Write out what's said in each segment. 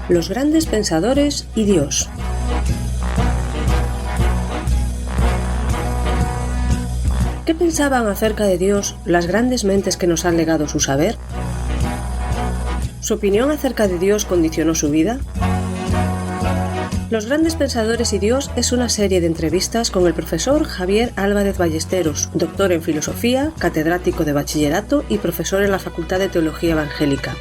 Los grandes pensadores y Dios. ¿Qué pensaban acerca de Dios las grandes mentes que nos han legado su saber? ¿Su opinión acerca de Dios condicionó su vida? Los grandes pensadores y Dios es una serie de entrevistas con el profesor Javier Álvarez Ballesteros, doctor en filosofía, catedrático de bachillerato y profesor en la Facultad de Teología Evangélica.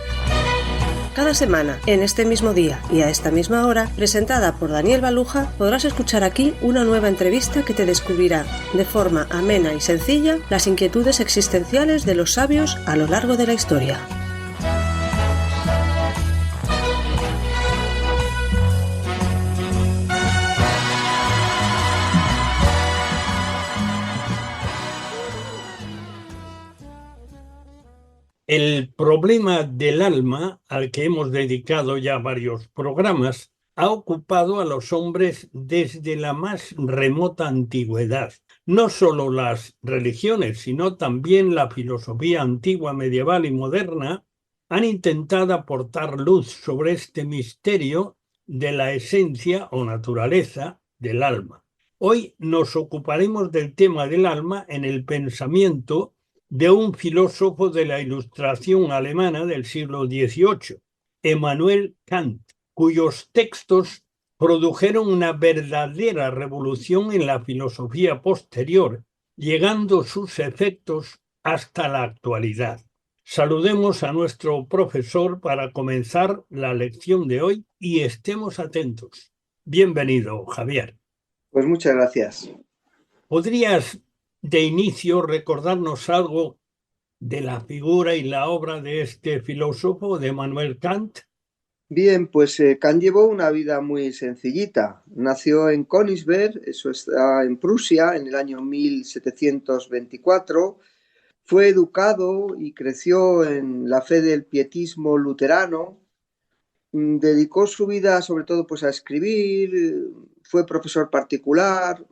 Cada semana, en este mismo día y a esta misma hora, presentada por Daniel Baluja, podrás escuchar aquí una nueva entrevista que te descubrirá, de forma amena y sencilla, las inquietudes existenciales de los sabios a lo largo de la historia. El problema del alma, al que hemos dedicado ya varios programas, ha ocupado a los hombres desde la más remota antigüedad. No solo las religiones, sino también la filosofía antigua, medieval y moderna han intentado aportar luz sobre este misterio de la esencia o naturaleza del alma. Hoy nos ocuparemos del tema del alma en el pensamiento de un filósofo de la Ilustración alemana del siglo XVIII, Immanuel Kant, cuyos textos produjeron una verdadera revolución en la filosofía posterior, llegando sus efectos hasta la actualidad. Saludemos a nuestro profesor para comenzar la lección de hoy y estemos atentos. Bienvenido, Javier. Pues muchas gracias. ¿Podrías de inicio recordarnos algo de la figura y la obra de este filósofo, de Immanuel Kant? Bien, pues Kant llevó una vida muy sencillita. Nació en Königsberg, eso está en Prusia, en el año 1724. Fue educado y creció en la fe del pietismo luterano. Dedicó su vida sobre todo pues, a escribir, fue profesor particular,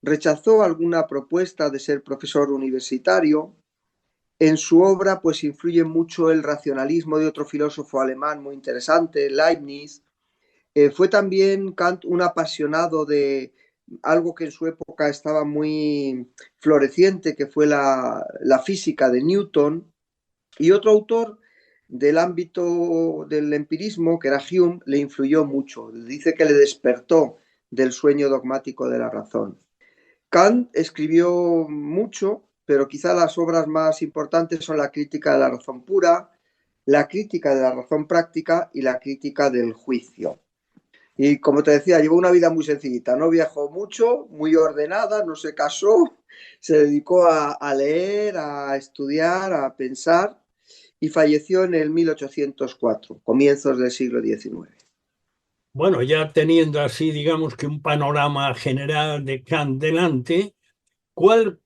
rechazó alguna propuesta de ser profesor universitario. En su obra pues influye mucho el racionalismo de otro filósofo alemán muy interesante, Leibniz. Fue también Kant un apasionado de algo que en su época estaba muy floreciente, que fue la física de Newton. Y otro autor del ámbito del empirismo, que era Hume, le influyó mucho. Dice que le despertó del sueño dogmático de la razón. Kant escribió mucho, pero quizá las obras más importantes son la crítica de la razón pura, la crítica de la razón práctica y la crítica del juicio. Y como te decía, llevó una vida muy sencillita, no viajó mucho, muy ordenada, no se casó, se dedicó a leer, a estudiar, a pensar y falleció en el 1804, comienzos del siglo XIX. Bueno, ya teniendo así, digamos que un panorama general de Kant delante, ¿cuál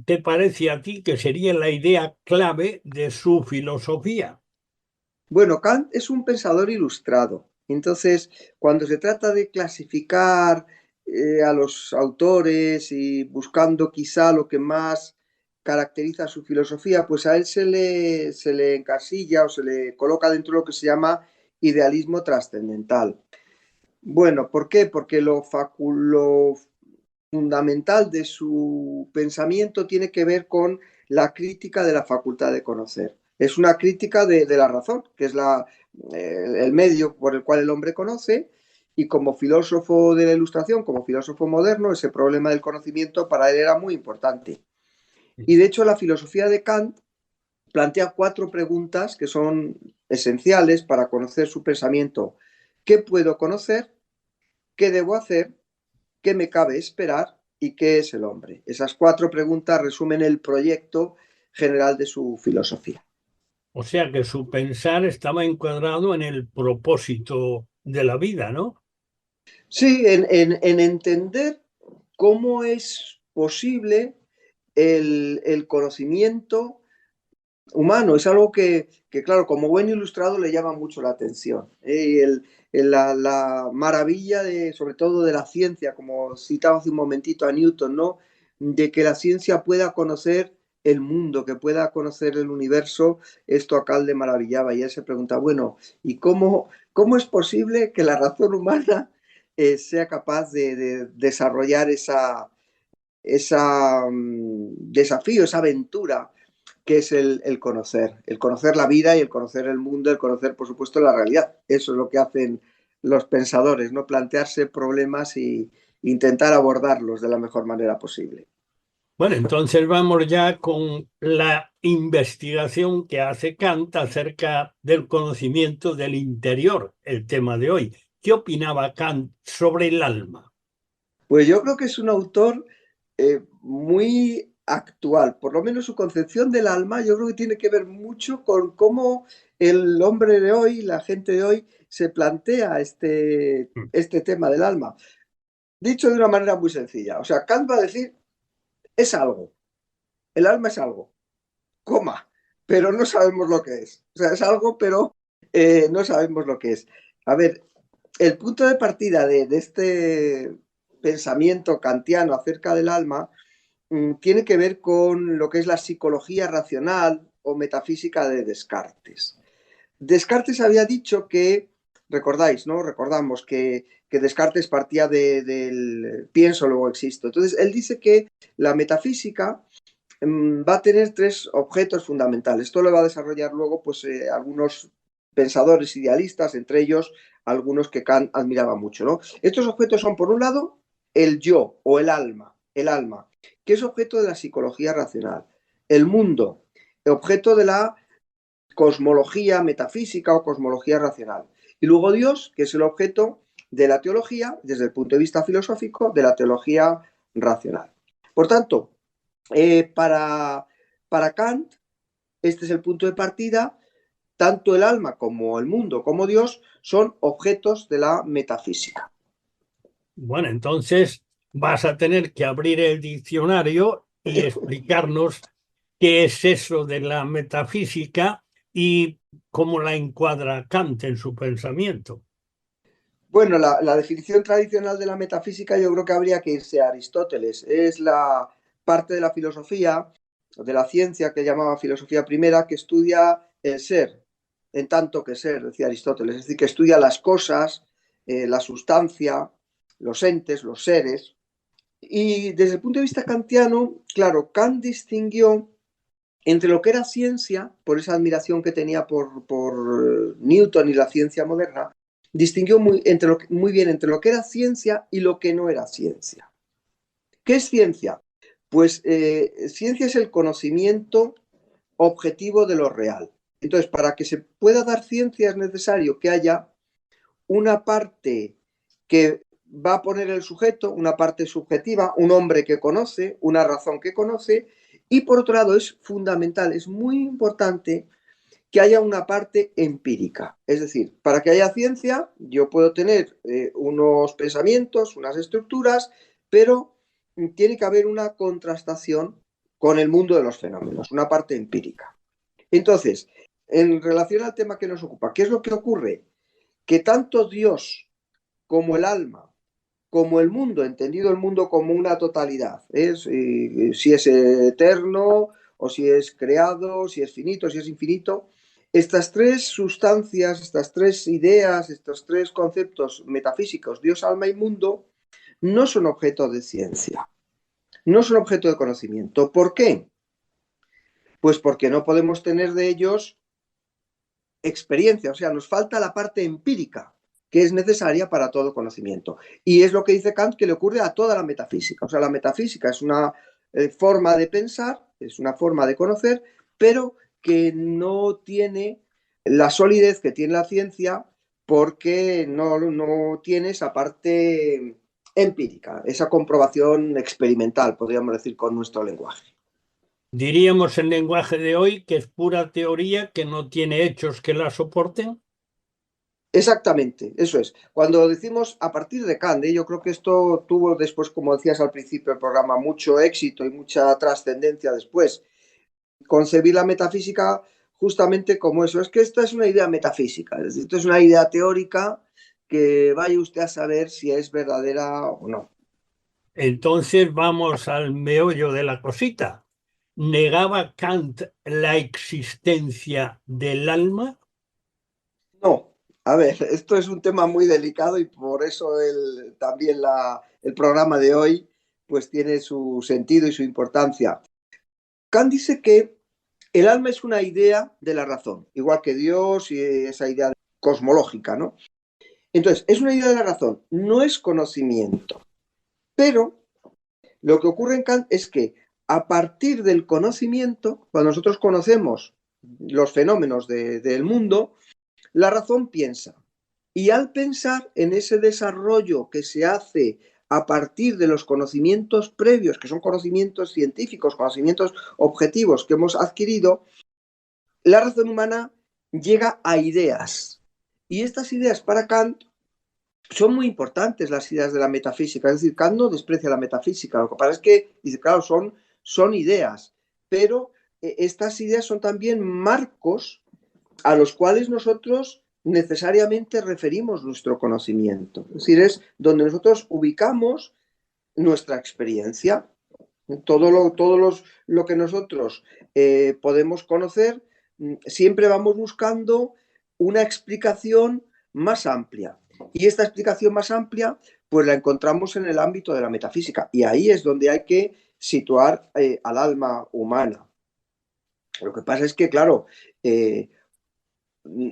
te parece a ti que sería la idea clave de su filosofía? Bueno, Kant es un pensador ilustrado. Entonces, cuando se trata de clasificar a los autores y buscando quizá lo que más caracteriza su filosofía, pues a él se le encasilla o se le coloca dentro de lo que se llama idealismo trascendental. Bueno, ¿por qué? Porque lo fundamental de su pensamiento tiene que ver con la crítica de la facultad de conocer. Es una crítica de la razón, que es el medio por el cual el hombre conoce, y como filósofo de la Ilustración, como filósofo moderno, ese problema del conocimiento para él era muy importante. Y de hecho la filosofía de Kant plantea 4 preguntas que son esenciales para conocer su pensamiento. ¿Qué puedo conocer? ¿Qué debo hacer? ¿Qué me cabe esperar? ¿Y qué es el hombre? Esas 4 preguntas resumen el proyecto general de su filosofía. O sea que su pensar estaba encuadrado en el propósito de la vida, ¿no? Sí, en entender cómo es posible el conocimiento humano. Es algo que, claro, como buen ilustrado le llama mucho la atención. La maravilla, sobre todo de la ciencia, como citaba hace un momentito a Newton, ¿no? De que la ciencia pueda conocer el mundo, que pueda conocer el universo, esto a Kant le maravillaba y él se pregunta, bueno, ¿y cómo es posible que la razón humana sea capaz de desarrollar esa desafío, esa aventura que es el conocer la vida y el conocer el mundo, el conocer, por supuesto, la realidad? Eso es lo que hacen los pensadores, ¿no? Plantearse problemas e intentar abordarlos de la mejor manera posible. Bueno, entonces vamos ya con la investigación que hace Kant acerca del conocimiento del interior, el tema de hoy. ¿Qué opinaba Kant sobre el alma? Pues yo creo que es un autor muy actual, por lo menos su concepción del alma, yo creo que tiene que ver mucho con cómo el hombre de hoy, la gente de hoy, se plantea este tema del alma. Dicho de una manera muy sencilla, o sea, Kant va a decir, es algo, el alma es algo, coma, pero no sabemos lo que es. O sea, es algo, pero no sabemos lo que es. A ver, el punto de partida de este pensamiento kantiano acerca del alma tiene que ver con lo que es la psicología racional o metafísica de Descartes. Descartes había dicho que, recordáis, ¿no? Recordamos que Descartes partía del pienso, luego existo. Entonces, él dice que la metafísica va a tener tres objetos fundamentales. Esto lo va a desarrollar luego pues, algunos pensadores idealistas, entre ellos algunos que Kant admiraba mucho, ¿no? Estos objetos son, por un lado, el yo o el alma, que es objeto de la psicología racional. El mundo, objeto de la cosmología metafísica o cosmología racional. Y luego Dios, que es el objeto de la teología, desde el punto de vista filosófico, de la teología racional. Por tanto, para Kant, este es el punto de partida, tanto el alma como el mundo, como Dios, son objetos de la metafísica. Bueno, entonces vas a tener que abrir el diccionario y explicarnos qué es eso de la metafísica y cómo la encuadra Kant en su pensamiento. Bueno, la definición tradicional de la metafísica yo creo que habría que irse a Aristóteles. Es la parte de la filosofía, de la ciencia que llamaba filosofía primera, que estudia el ser, en tanto que ser, decía Aristóteles. Es decir, que estudia las cosas, la sustancia, los entes, los seres. Y desde el punto de vista kantiano, claro, Kant distinguió entre lo que era ciencia, por esa admiración que tenía por Newton y la ciencia moderna, distinguió muy bien entre lo que era ciencia y lo que no era ciencia. ¿Qué es ciencia? Pues ciencia es el conocimiento objetivo de lo real. Entonces, para que se pueda dar ciencia es necesario que haya una parte que va a poner el sujeto, una parte subjetiva, un hombre que conoce, una razón que conoce, y por otro lado es fundamental, es muy importante que haya una parte empírica. Es decir, para que haya ciencia, yo puedo tener unos pensamientos, unas estructuras, pero tiene que haber una contrastación con el mundo de los fenómenos, una parte empírica. Entonces, en relación al tema que nos ocupa, ¿qué es lo que ocurre? Que tanto Dios como el alma, como el mundo, entendido el mundo como una totalidad, si es eterno o si es creado, si es finito, si es infinito, estas tres sustancias, estas tres ideas, estos tres conceptos metafísicos, Dios, alma y mundo, no son objeto de ciencia, no son objeto de conocimiento. ¿Por qué? Pues porque no podemos tener de ellos experiencia, o sea, nos falta la parte empírica que es necesaria para todo conocimiento. Y es lo que dice Kant que le ocurre a toda la metafísica. O sea, la metafísica es una forma de pensar, es una forma de conocer, pero que no tiene la solidez que tiene la ciencia porque no tiene esa parte empírica, esa comprobación experimental, podríamos decir, con nuestro lenguaje. Diríamos en lenguaje de hoy que es pura teoría, que no tiene hechos que la soporten. Exactamente, eso es. Cuando decimos a partir de Kant, yo creo que esto tuvo después, como decías al principio del programa, mucho éxito y mucha trascendencia después. Concebir la metafísica justamente como eso. Es que esto es una idea metafísica, es decir, esto es una idea teórica que vaya usted a saber si es verdadera o no. Entonces vamos al meollo de la cosita. ¿Negaba Kant la existencia del alma? No, a ver, esto es un tema muy delicado y por eso también el programa de hoy pues tiene su sentido y su importancia. Kant dice que el alma es una idea de la razón, igual que Dios y esa idea cosmológica, ¿no? Entonces, es una idea de la razón, no es conocimiento. Pero lo que ocurre en Kant es que a partir del conocimiento, cuando nosotros conocemos los fenómenos del mundo, la razón piensa. Y al pensar en ese desarrollo que se hace a partir de los conocimientos previos, que son conocimientos científicos, conocimientos objetivos que hemos adquirido, la razón humana llega a ideas. Y estas ideas para Kant son muy importantes, las ideas de la metafísica. Es decir, Kant no desprecia la metafísica. Lo que pasa es que, dice, claro, son ideas, pero estas ideas son también marcos a los cuales nosotros necesariamente referimos nuestro conocimiento. Es decir, es donde nosotros ubicamos nuestra experiencia. Lo que nosotros podemos conocer, siempre vamos buscando una explicación más amplia. Y esta explicación más amplia, pues la encontramos en el ámbito de la metafísica. Y ahí es donde hay que situar al alma humana. Lo que pasa es que, claro,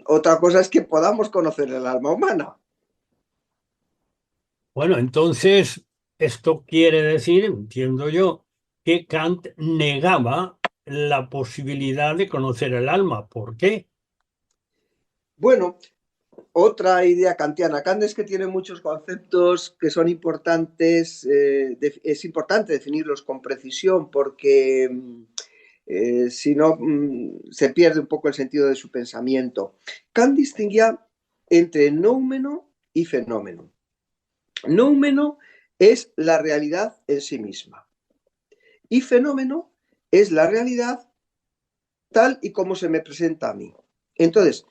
otra cosa es que podamos conocer el alma humana. Bueno, entonces esto quiere decir, entiendo yo, que Kant negaba la posibilidad de conocer el alma. ¿Por qué? Bueno, otra idea kantiana. Kant es que tiene muchos conceptos que son importantes. Es importante definirlos con precisión porque si no se pierde un poco el sentido de su pensamiento. Kant distinguía entre noumeno y fenómeno. Noumeno es la realidad en sí misma y fenómeno es la realidad tal y como se me presenta a mí. Entonces,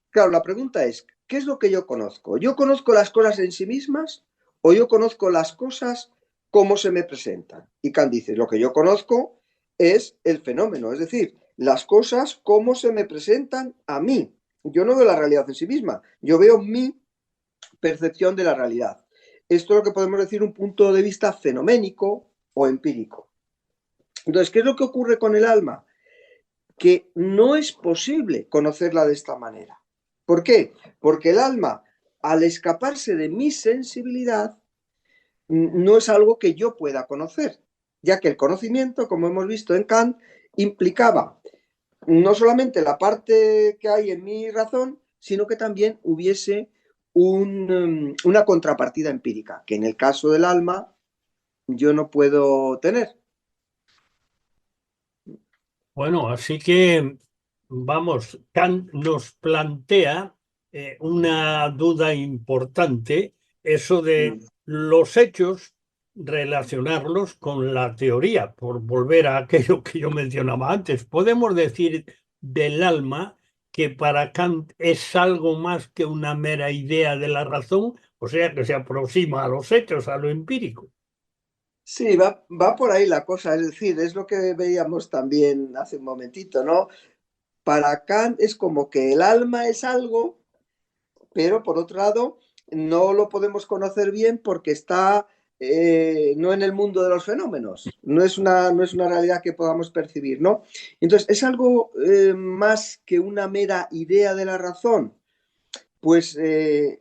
claro, la pregunta es, ¿qué es lo que yo conozco? ¿Yo conozco las cosas en sí mismas o yo conozco las cosas como se me presentan? Y Kant dice, lo que yo conozco es el fenómeno, es decir, las cosas como se me presentan a mí. Yo no veo la realidad en sí misma, yo veo mi percepción de la realidad. Esto es lo que podemos decir un punto de vista fenoménico o empírico. Entonces, ¿qué es lo que ocurre con el alma? Que no es posible conocerla de esta manera. ¿Por qué? Porque el alma, al escaparse de mi sensibilidad, no es algo que yo pueda conocer, ya que el conocimiento, como hemos visto en Kant, implicaba no solamente la parte que hay en mi razón, sino que también hubiese una contrapartida empírica, que en el caso del alma yo no puedo tener. Bueno, así que, vamos, Kant nos plantea una duda importante, eso de los hechos, relacionarlos con la teoría, por volver a aquello que yo mencionaba antes. Podemos decir del alma que para Kant es algo más que una mera idea de la razón, o sea, que se aproxima a los hechos, a lo empírico. Sí, va por ahí la cosa, es decir, es lo que veíamos también hace un momentito, ¿no? Para Kant es como que el alma es algo, pero por otro lado no lo podemos conocer bien porque está no en el mundo de los fenómenos, no es una realidad que podamos percibir, ¿no? Entonces, ¿es algo más que una mera idea de la razón? Pues en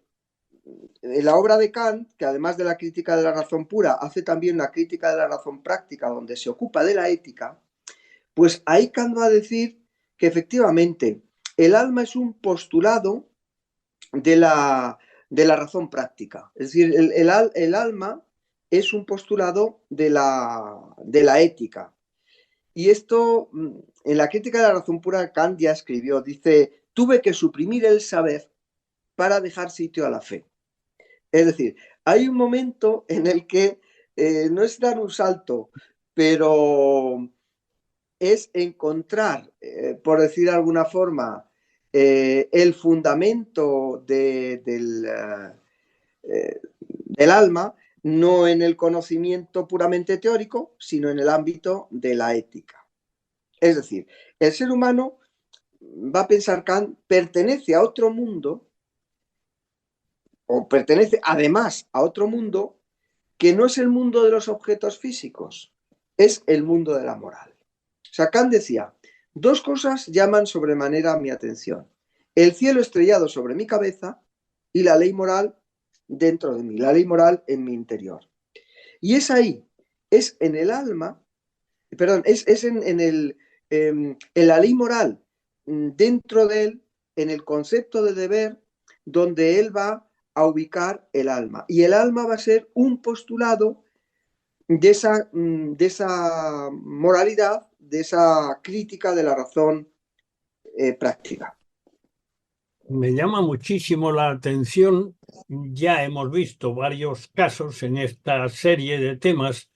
la obra de Kant, que además de la crítica de la razón pura, hace también una crítica de la razón práctica, donde se ocupa de la ética, pues ahí Kant va a decir que efectivamente el alma es un postulado de la razón práctica. Es decir, el alma es un postulado de la ética. Y esto, en la crítica de la razón pura, Kant ya escribió, dice, tuve que suprimir el saber para dejar sitio a la fe. Es decir, hay un momento en el que no es dar un salto, pero es encontrar, por decir de alguna forma, el fundamento del alma no en el conocimiento puramente teórico, sino en el ámbito de la ética. Es decir, el ser humano, va a pensar Kant, pertenece a otro mundo, o pertenece además a otro mundo, que no es el mundo de los objetos físicos, es el mundo de la moral. O sea, Kant decía, dos cosas llaman sobremanera mi atención: el cielo estrellado sobre mi cabeza y la ley moral dentro de mí, la ley moral en mi interior. Y es ahí, es en el alma, perdón, es en la ley moral dentro de él, en el concepto de deber, donde él va a ubicar el alma. Y el alma va a ser un postulado de esa moralidad, de esa crítica de la razón práctica. Me llama muchísimo la atención, ya hemos visto varios casos en esta serie de temas,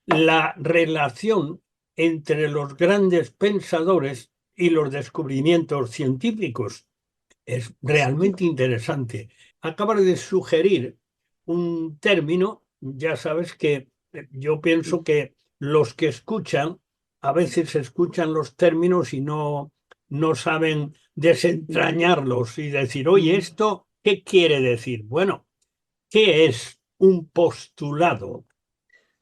la relación entre los grandes pensadores y los descubrimientos científicos. Es realmente interesante. Acabas de sugerir un término, ya sabes que yo pienso que los que escuchan, a veces escuchan los términos y no saben desentrañarlos y decir, oye, ¿esto qué quiere decir? Bueno, ¿qué es un postulado?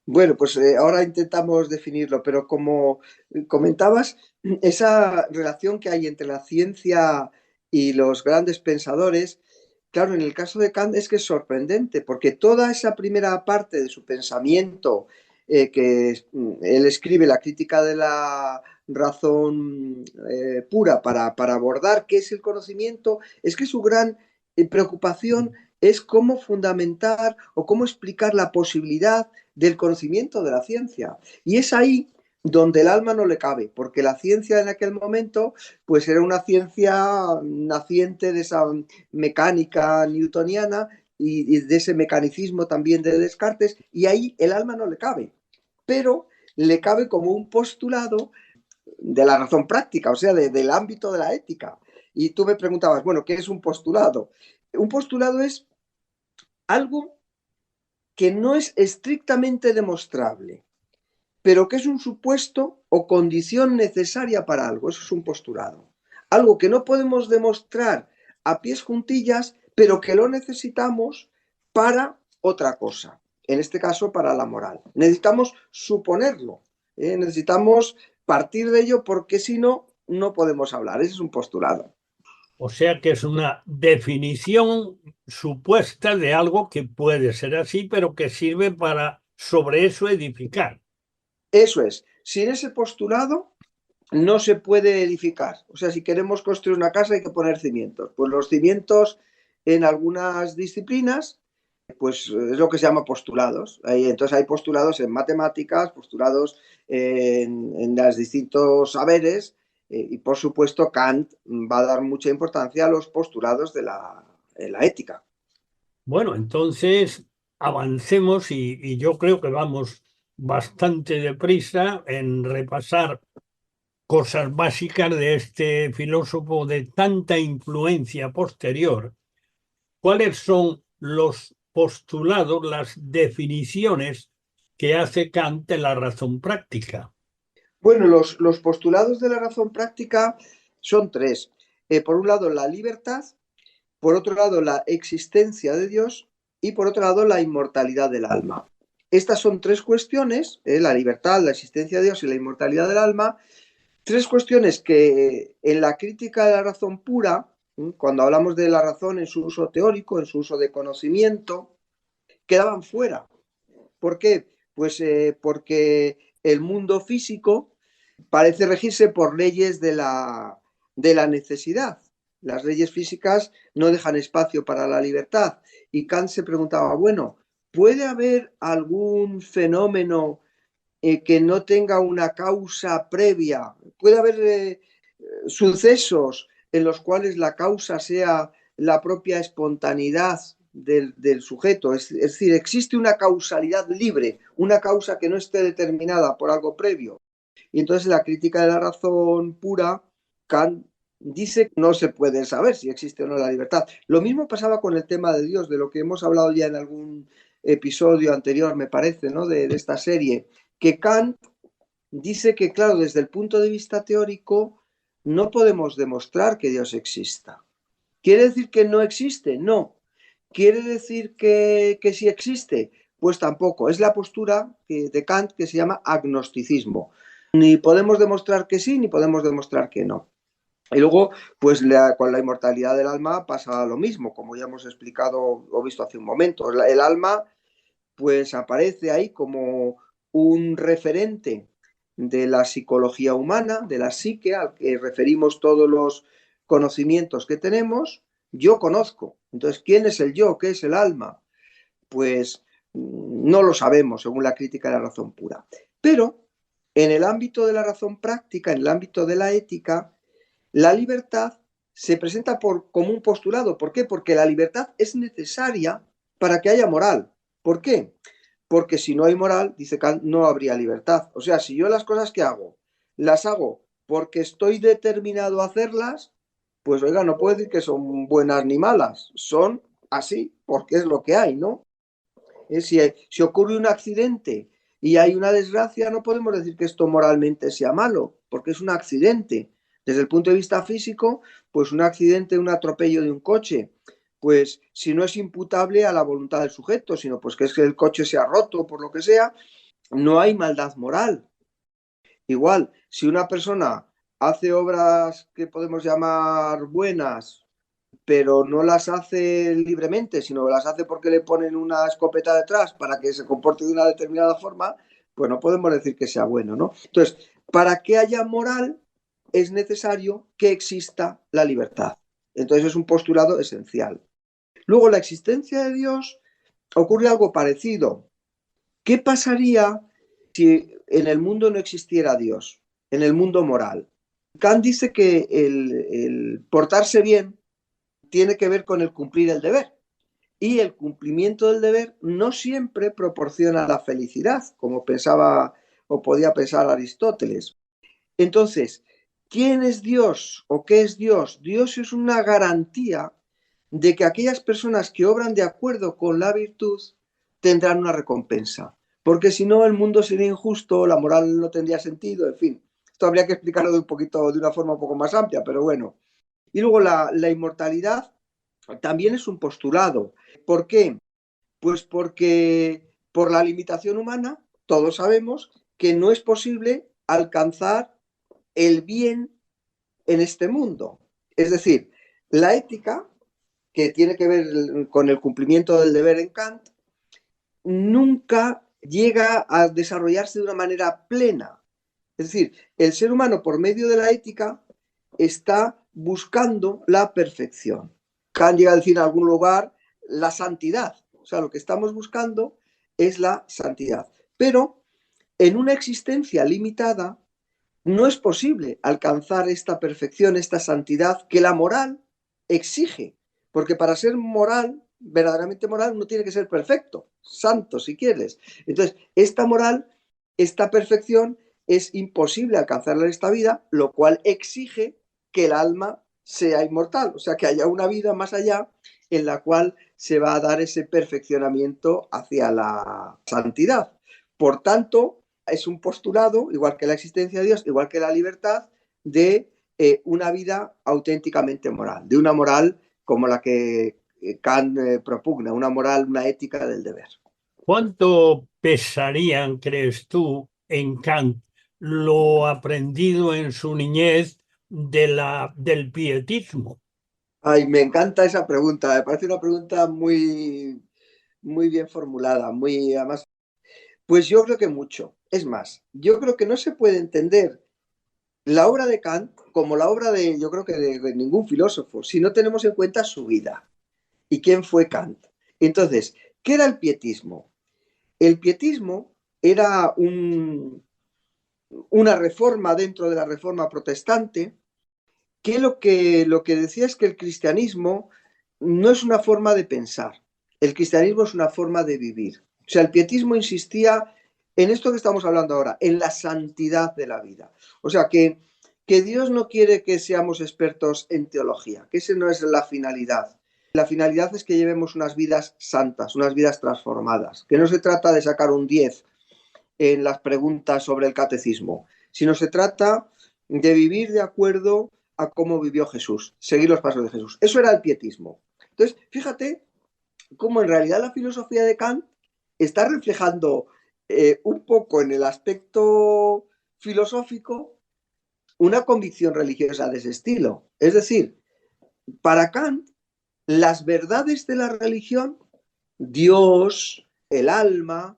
Bueno, pues ahora intentamos definirlo, pero como comentabas, esa relación que hay entre la ciencia y los grandes pensadores, claro, en el caso de Kant es que es sorprendente, porque toda esa primera parte de su pensamiento, él escribe la crítica de la razón pura para abordar qué es el conocimiento, es que su gran preocupación es cómo fundamentar o cómo explicar la posibilidad del conocimiento de la ciencia. Y es ahí donde el alma no le cabe, porque la ciencia en aquel momento pues era una ciencia naciente de esa mecánica newtoniana y de ese mecanicismo también de Descartes, y ahí el alma no le cabe, pero le cabe como un postulado de la razón práctica, o sea, del ámbito de la ética. Y tú me preguntabas, bueno, ¿qué es un postulado? Un postulado es algo que no es estrictamente demostrable, pero que es un supuesto o condición necesaria para algo. Eso es un postulado. Algo que no podemos demostrar a pies juntillas, pero que lo necesitamos para otra cosa. En este caso, para la moral. Necesitamos suponerlo. Necesitamos partir de ello porque si no, no podemos hablar. Ese es un postulado. O sea que es una definición supuesta de algo que puede ser así, pero que sirve para sobre eso edificar. Eso es. Sin ese postulado no se puede edificar. O sea, si queremos construir una casa hay que poner cimientos. Pues los cimientos en algunas disciplinas, pues es lo que se llama postulados. Entonces hay postulados en matemáticas, postulados en los distintos saberes, y por supuesto Kant va a dar mucha importancia a los postulados de la ética. Bueno, entonces avancemos y yo creo que vamos bastante deprisa en repasar cosas básicas de este filósofo de tanta influencia posterior. ¿Cuáles son los postulados, las definiciones que hace Kant de la razón práctica? Bueno, los postulados de la razón práctica son tres. Por un lado, la libertad; por otro lado, la existencia de Dios; y por otro lado, la inmortalidad del alma. Estas son tres cuestiones, la libertad, la existencia de Dios y la inmortalidad del alma, tres cuestiones que en la crítica de la razón pura, cuando hablamos de la razón en su uso teórico, en su uso de conocimiento, quedaban fuera. ¿Por qué? Pues porque el mundo físico parece regirse por leyes de la necesidad. Las leyes físicas no dejan espacio para la libertad. Y Kant se preguntaba, bueno, ¿puede haber algún fenómeno que no tenga una causa previa? ¿Puede haber sucesos en los cuales la causa sea la propia espontaneidad del sujeto? Es decir, existe una causalidad libre, una causa que no esté determinada por algo previo. Y entonces la crítica de la razón pura, Kant dice que no se puede saber si existe o no la libertad. Lo mismo pasaba con el tema de Dios, de lo que hemos hablado ya en algún episodio anterior, me parece, ¿no? de esta serie, que Kant dice que, claro, desde el punto de vista teórico, no podemos demostrar que Dios exista. ¿Quiere decir que no existe? No. ¿Quiere decir que sí existe? Pues tampoco. Es la postura de Kant que se llama agnosticismo. Ni podemos demostrar que sí, ni podemos demostrar que no. Y luego, pues con la inmortalidad del alma pasa lo mismo, como ya hemos explicado o visto hace un momento. El alma, pues aparece ahí como un referente de la psicología humana, de la psique, al que referimos todos los conocimientos que tenemos. Yo conozco. Entonces, ¿quién es el yo? ¿Qué es el alma? Pues no lo sabemos, según la crítica de la razón pura. Pero en el ámbito de la razón práctica, en el ámbito de la ética, la libertad se presenta como un postulado. ¿Por qué? Porque la libertad es necesaria para que haya moral. ¿Por qué? Porque si no hay moral, dice Kant, no habría libertad. O sea, si yo las cosas que hago, las hago porque estoy determinado a hacerlas, pues oiga, no puedo decir que son buenas ni malas. Son así, porque es lo que hay, ¿no? Si ocurre un accidente y hay una desgracia, no podemos decir que esto moralmente sea malo, porque es un accidente. Desde el punto de vista físico, pues un accidente, un atropello de un coche, pues si no es imputable a la voluntad del sujeto, sino pues que es que el coche se ha roto por lo que sea, no hay maldad moral. Igual, si una persona hace obras que podemos llamar buenas, pero no las hace libremente, sino las hace porque le ponen una escopeta detrás para que se comporte de una determinada forma, pues no podemos decir que sea bueno, ¿no? Entonces, para que haya moral es necesario que exista la libertad. Entonces es un postulado esencial. Luego, la existencia de Dios, ocurre algo parecido. ¿Qué pasaría si en el mundo no existiera Dios, en el mundo moral? Kant dice que el portarse bien tiene que ver con el cumplir el deber. Y el cumplimiento del deber no siempre proporciona la felicidad, como pensaba o podía pensar Aristóteles. Entonces, ¿quién es Dios o qué es Dios? Dios es una garantía de que aquellas personas que obran de acuerdo con la virtud tendrán una recompensa. Porque si no, el mundo sería injusto, la moral no tendría sentido, en fin. Esto habría que explicarlo de una forma un poco más amplia, pero bueno. Y luego la inmortalidad también es un postulado. ¿Por qué? Pues porque por la limitación humana, todos sabemos que no es posible alcanzar el bien en este mundo. Es decir, la ética, que tiene que ver con el cumplimiento del deber en Kant, nunca llega a desarrollarse de una manera plena. Es decir, el ser humano por medio de la ética está buscando la perfección. Kant llega a decir en algún lugar la santidad. O sea, lo que estamos buscando es la santidad. Pero en una existencia limitada no es posible alcanzar esta perfección, esta santidad que la moral exige. Porque para ser moral, verdaderamente moral, uno tiene que ser perfecto, santo si quieres. Entonces, esta moral, esta perfección, es imposible alcanzarla en esta vida, lo cual exige que el alma sea inmortal, o sea, que haya una vida más allá en la cual se va a dar ese perfeccionamiento hacia la santidad. Por tanto, es un postulado, igual que la existencia de Dios, igual que la libertad, de una vida auténticamente moral, de una moral como la que Kant propugna, una moral, una ética del deber. ¿Cuánto pesarían, crees tú, en Kant lo aprendido en su niñez del pietismo? Ay, me encanta esa pregunta, me parece una pregunta muy bien formulada, además, pues yo creo que mucho. Es más, yo creo que no se puede entender la obra de Kant como la obra yo creo que de ningún filósofo, si no tenemos en cuenta su vida y quién fue Kant. Entonces, ¿qué era el pietismo? El pietismo era una reforma dentro de la reforma protestante que lo que decía es que el cristianismo no es una forma de pensar, el cristianismo es una forma de vivir. O sea, el pietismo insistía en esto que estamos hablando ahora, en la santidad de la vida. O sea, que Dios no quiere que seamos expertos en teología, que esa no es la finalidad, La finalidad es que llevemos unas vidas santas, unas vidas transformadas, que no se trata de sacar un 10 en las preguntas sobre el catecismo, sino se trata de vivir de acuerdo a cómo vivió Jesús, seguir los pasos de Jesús. Eso era el pietismo. Entonces, fíjate cómo en realidad la filosofía de Kant está reflejando un poco en el aspecto filosófico una convicción religiosa de ese estilo. Es decir, para Kant, las verdades de la religión, Dios, el alma,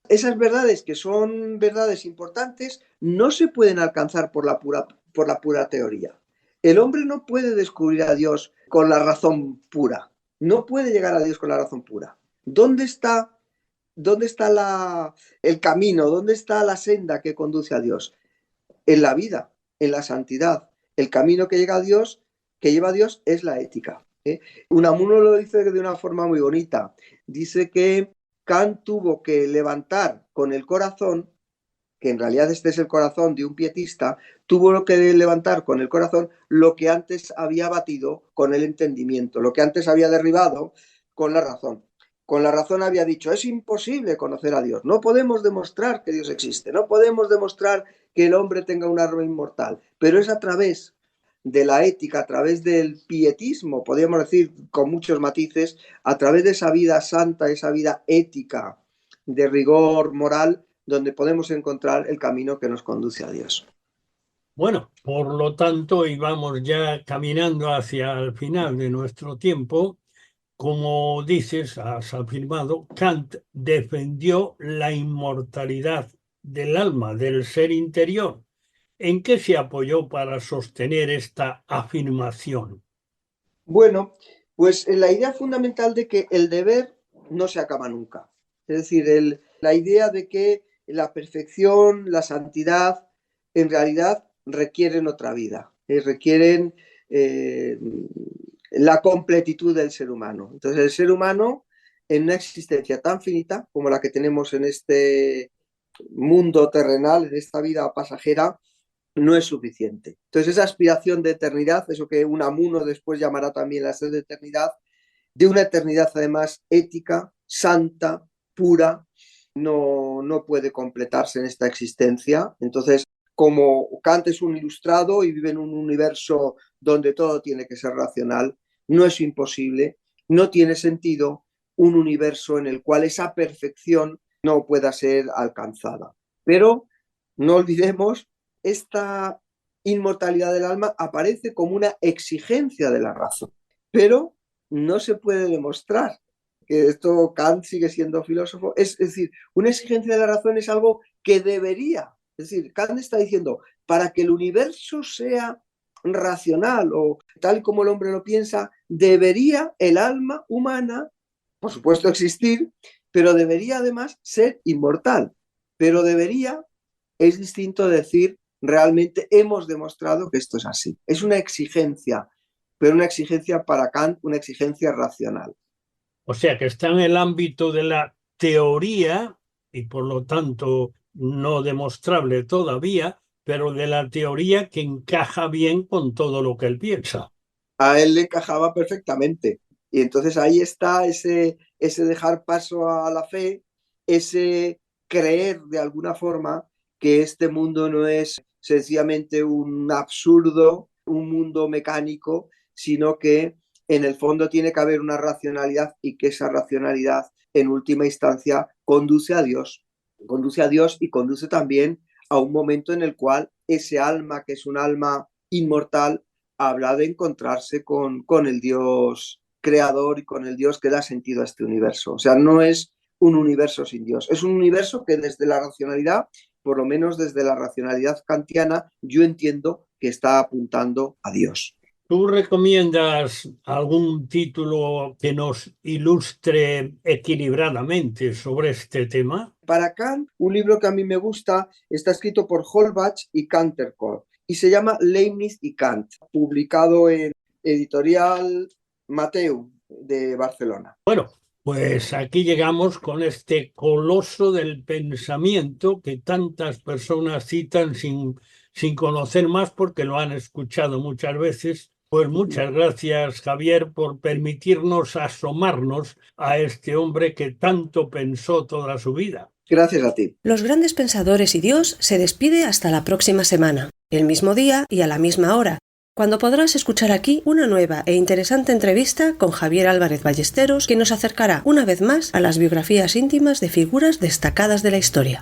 esas verdades que son verdades importantes, no se pueden alcanzar por la pura teoría. El hombre no puede descubrir a Dios con la razón pura. No puede llegar a Dios con la razón pura. ¿Dónde está el camino? ¿Dónde está la senda que conduce a Dios? En la vida, en la santidad. El camino que lleva a Dios es la ética. Unamuno lo dice de una forma muy bonita. Dice que Kant tuvo que levantar con el corazón, que en realidad este es el corazón de un pietista, tuvo que levantar con el corazón lo que antes había batido con el entendimiento, lo que antes había derribado con la razón. Con la razón había dicho, es imposible conocer a Dios, no podemos demostrar que Dios existe, no podemos demostrar que el hombre tenga un alma inmortal, pero es a través de la ética, a través del pietismo, podríamos decir con muchos matices, a través de esa vida santa, esa vida ética, de rigor moral, donde podemos encontrar el camino que nos conduce a Dios. Bueno, por lo tanto, y vamos ya caminando hacia el final de nuestro tiempo. Como dices, has afirmado, Kant defendió la inmortalidad del alma, del ser interior. ¿En qué se apoyó para sostener esta afirmación? Bueno, pues la idea fundamental de que el deber no se acaba nunca. Es decir, la idea de que la perfección, la santidad, en realidad requieren otra vida, requieren la completitud del ser humano. Entonces, el ser humano, en una existencia tan finita como la que tenemos en este mundo terrenal, en esta vida pasajera, no es suficiente. Entonces, esa aspiración de eternidad, eso que Unamuno después llamará también la sed de eternidad, de una eternidad además ética, santa, pura, no puede completarse en esta existencia. Entonces, como Kant es un ilustrado y vive en un universo donde todo tiene que ser racional, no es imposible, no tiene sentido un universo en el cual esa perfección no pueda ser alcanzada. Pero no olvidemos, esta inmortalidad del alma aparece como una exigencia de la razón, pero no se puede demostrar. Que esto Kant sigue siendo filósofo, es decir, una exigencia de la razón es algo que debería, es decir, Kant está diciendo, para que el universo sea racional o tal como el hombre lo piensa, debería el alma humana, por supuesto, existir, pero debería además ser inmortal. Pero debería es distinto de decir, realmente hemos demostrado que esto es así. Es una exigencia, pero una exigencia para Kant, una exigencia racional. O sea, que está en el ámbito de la teoría y por lo tanto no demostrable todavía, pero de la teoría que encaja bien con todo lo que él piensa. A él le encajaba perfectamente. Y entonces ahí está ese dejar paso a la fe, ese creer de alguna forma que este mundo no es sencillamente un absurdo, un mundo mecánico, sino que en el fondo tiene que haber una racionalidad y que esa racionalidad en última instancia conduce a Dios y conduce también a un momento en el cual ese alma, que es un alma inmortal, habla de encontrarse con el Dios creador y con el Dios que da sentido a este universo. O sea, no es un universo sin Dios, es un universo que desde la racionalidad, por lo menos desde la racionalidad kantiana, yo entiendo que está apuntando a Dios. ¿Tú recomiendas algún título que nos ilustre equilibradamente sobre este tema? Para Kant, un libro que a mí me gusta está escrito por Holbach y Cantercot y se llama Leibniz y Kant, publicado en editorial Mateu de Barcelona. Bueno, pues aquí llegamos con este coloso del pensamiento que tantas personas citan sin conocer más porque lo han escuchado muchas veces. Pues muchas gracias, Javier, por permitirnos asomarnos a este hombre que tanto pensó toda su vida. Gracias a ti. Los grandes pensadores y Dios se despide hasta la próxima semana, el mismo día y a la misma hora, cuando podrás escuchar aquí una nueva e interesante entrevista con Javier Álvarez Ballesteros, que nos acercará una vez más a las biografías íntimas de figuras destacadas de la historia.